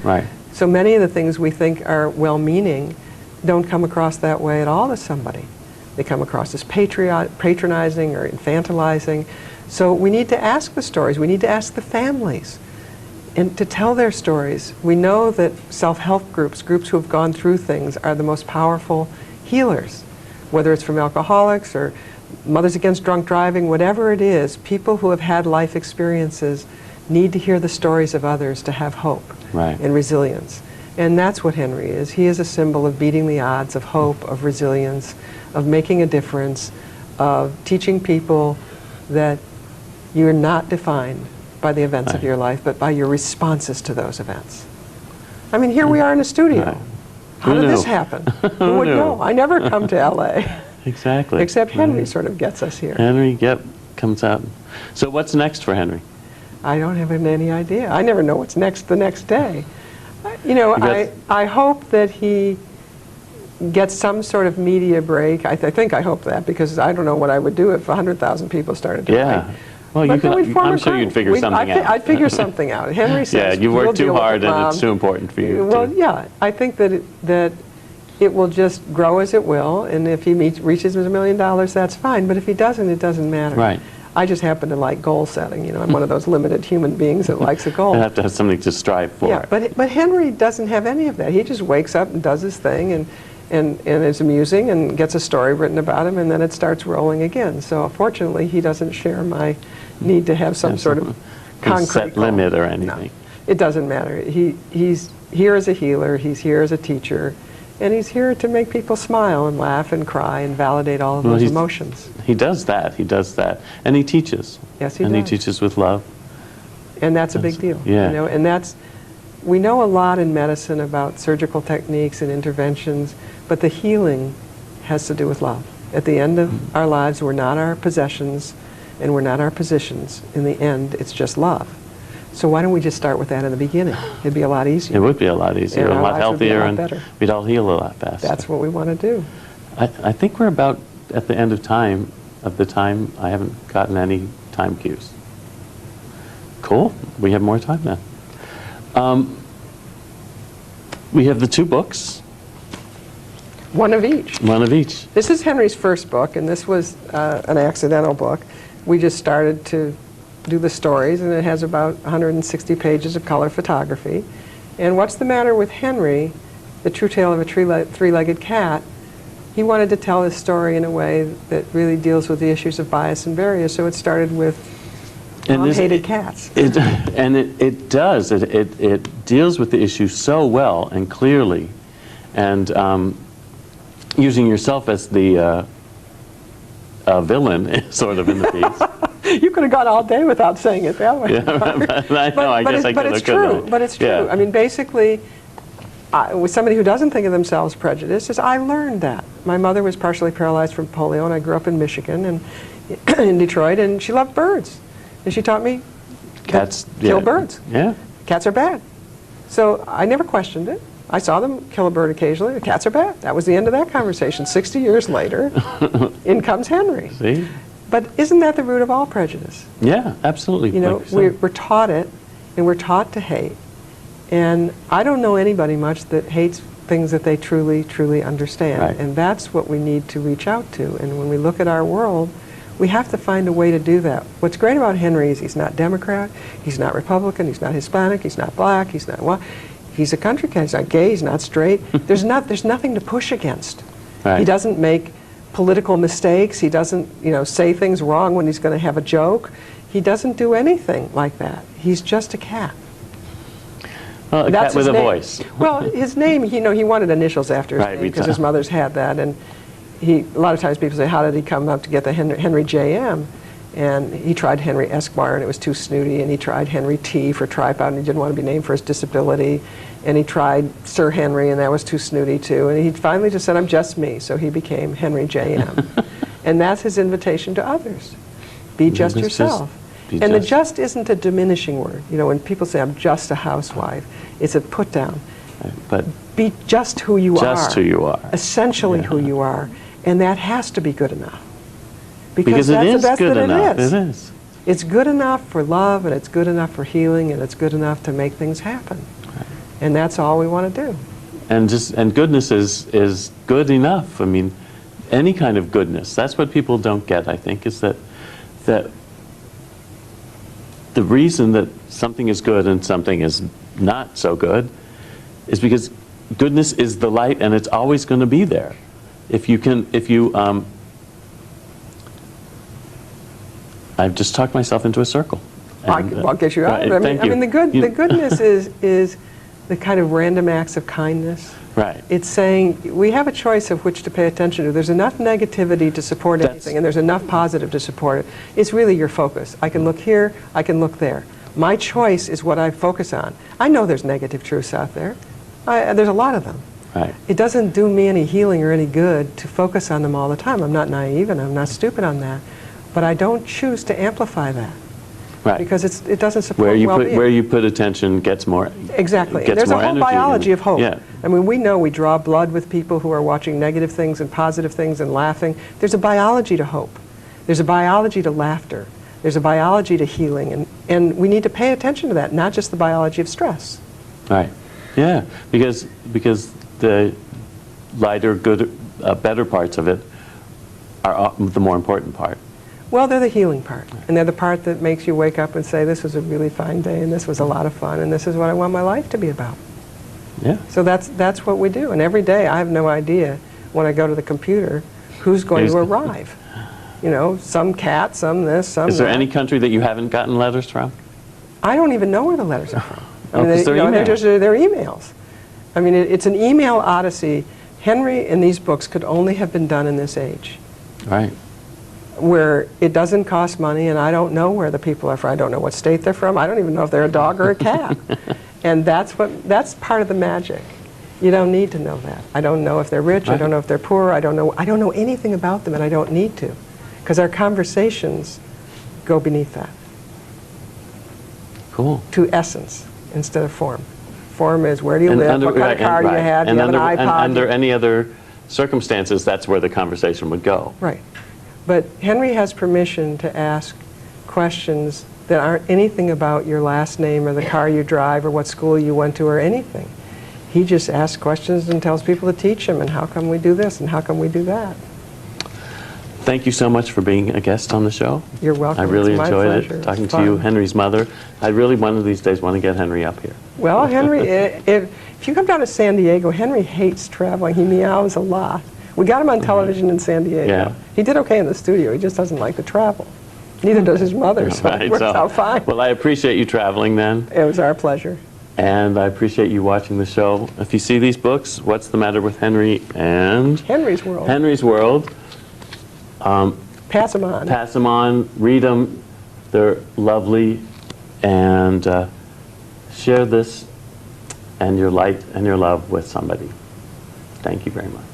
Right. So many of the things we think are well-meaning don't come across that way at all to somebody. They come across as patronizing or infantilizing. So we need to ask the stories. We need to ask the families and to tell their stories. We know that self-help groups, groups who have gone through things, are the most powerful healers, whether it's from alcoholics or Mothers Against Drunk Driving, whatever it is. People who have had life experiences need to hear the stories of others to have hope and resilience. And that's what Henry is. He is a symbol of beating the odds, of hope, of resilience, of making a difference, of teaching people that you're not defined by the events of your life, but by your responses to those events. I mean, here we are in a studio. How did this happen? Who would know? I never come to LA. Exactly. Except Henry sort of gets us here. Henry, comes out. So what's next for Henry? I don't have any idea. I never know what's next the next day. You know, I hope that he gets some sort of media break. I hope that, because I don't know what I would do if 100,000 people started to write. Well, I'm sure you'd figure something out. I'd figure something out. Henry says, you work too hard and it's too important for you. Well, yeah, I think that it will just grow as it will, and if he reaches $1 million, that's fine. But if he doesn't, it doesn't matter. Right. I just happen to like goal setting. You know, I'm one of those limited human beings that likes a goal. You have to have something to strive for. Yeah, but Henry doesn't have any of that. He just wakes up and does his thing, and it's amusing, and gets a story written about him, and then it starts rolling again. So fortunately, he doesn't share my need to have some sort of concrete set limit or anything. No, it doesn't matter. He's here as a healer. He's here as a teacher. And he's here to make people smile and laugh and cry and validate all of those emotions. He does that. He does that. And he teaches. Yes, he does. And he teaches with love. And that's a big deal. Yeah. You know, and we know a lot in medicine about surgical techniques and interventions, but the healing has to do with love. At the end of our lives, we're not our possessions and we're not our positions. In the end, it's just love. So why don't we just start with that in the beginning? It'd be a lot easier. It would be a lot easier, a lot healthier, and we'd all heal a lot faster. That's what we want to do. I think we're about at the end of the time. I haven't gotten any time cues. Cool. We have more time then. We have the 2 books. One of each. One of each. This is Henry's first book, and this was an accidental book. We just started to do the stories, and it has about 160 pages of color photography. And What's the Matter with Henry, The True Tale of a Three-Legged Cat, he wanted to tell his story in a way that really deals with the issues of bias and barrier, so it started with Mom hated cats. It does. It deals with the issue so well and clearly, and using yourself as the villain, sort of, in the piece. You could have gone all day without saying it that way. Yeah, but it's true. But it's true. Yeah. I mean, basically, with somebody who doesn't think of themselves prejudiced, is I learned that. My mother was partially paralyzed from polio, and I grew up in Michigan and in Detroit, and she loved birds, and she taught me cats kill birds. Yeah, cats are bad. So I never questioned it. I saw them kill a bird occasionally. The cats are bad. That was the end of that conversation. 60 years later, in comes Henry. See? But isn't that the root of all prejudice? Yeah, absolutely. You know, we're taught it, and we're taught to hate. And I don't know anybody much that hates things that they truly, truly understand. Right. And that's what we need to reach out to. And when we look at our world, we have to find a way to do that. What's great about Henry is he's not Democrat, he's not Republican, he's not Hispanic, he's not black, he's not what. He's a country cat. He's not gay. He's not straight. There's nothing to push against. Right. He doesn't make political mistakes. He doesn't, say things wrong when he's going to have a joke. He doesn't do anything like that. He's just a cat. Well, a cat with a voice. Well, his name, he wanted initials after his name because his mother's had that, and a lot of times people say, how did he come up to get the Henry J.M.? And he tried Henry Esquire, and it was too snooty, and he tried Henry T. for tripod, and he didn't want to be named for his disability, and he tried Sir Henry, and that was too snooty too, and he finally just said, I'm just me, so he became Henry J.M. And that's his invitation to others. Be just yourself. And the just isn't a diminishing word. When people say, I'm just a housewife, it's a put down. But be just who you are. Just who you are. Essentially who you are. And that has to be good enough. Because that's it is the best good that enough. it is. It is. It's good enough for love, and it's good enough for healing, and it's good enough to make things happen. And that's all we want to do. And goodness is good enough. I mean, any kind of goodness. That's what people don't get, I think, is that the reason that something is good and something is not so good is because goodness is the light, and it's always going to be there. I've just talked myself into a circle. I'll get you out of it. I mean, the goodness is the kind of random acts of kindness. Right. It's saying we have a choice of which to pay attention to. There's enough negativity to support anything, and there's enough positive to support it. It's really your focus. I can look here, I can look there. My choice is what I focus on. I know there's negative truths out there. There's a lot of them. Right. It doesn't do me any healing or any good to focus on them all the time. I'm not naive and I'm not stupid on that. But I don't choose to amplify that. Right. Because it doesn't support well-being. Where you put attention gets more. Exactly. Gets There's more a whole energy biology of hope. Yeah. I mean, we know we draw blood with people who are watching negative things and positive things and laughing. There's a biology to hope. There's a biology to laughter. There's a biology to healing. And we need to pay attention to that, not just the biology of stress. Right. Yeah. Because the lighter, good, better parts of it are the more important part. Well, they're the healing part, and they're the part that makes you wake up and say, this was a really fine day, and this was a lot of fun, and this is what I want my life to be about. Yeah. So that's what we do, and every day I have no idea when I go to the computer who's going to arrive. You know, some cat, some this, some Is there that. any country that you haven't gotten letters from? I don't even know where the letters are from. I mean, because they're emails. They're emails. I mean, it's an email odyssey. Henry and these books could only have been done in this age. Right. Where it doesn't cost money, and I don't know where the people are from. I don't know what state they're from. I don't even know if they're a dog or a cat. And that's part of the magic. You don't need to know that. I don't know if they're rich. Right. I don't know if they're poor. I don't know anything about them, and I don't need to, because our conversations go beneath that. Cool. To essence instead of form. Form is where do you And live, what kind of car do you have, do you have an iPod? And under any other circumstances, that's where the conversation would go. Right. But Henry has permission to ask questions that aren't anything about your last name or the car you drive or what school you went to or anything. He just asks questions and tells people to teach him, and how come we do this and how come we do that. Thank you so much for being a guest on the show. You're welcome. I really It's my enjoyed pleasure. it, talking It's to you, fun. Henry's mother. I really, one of these days, want to get Henry up here. Well, Henry, if you come down to San Diego, Henry hates traveling. He meows a lot. We got him on television in San Diego. Yeah. He did okay in the studio. He just doesn't like to travel. Neither does his mother, so it works out fine. Well, I appreciate you traveling then, It was our pleasure. and I appreciate you watching the show. If you see these books, What's the Matter with Henry and Henry's World. Henry's World, Pass them on. pass them on, read them. They're lovely, and share this and your light and your love with somebody. Thank you very much.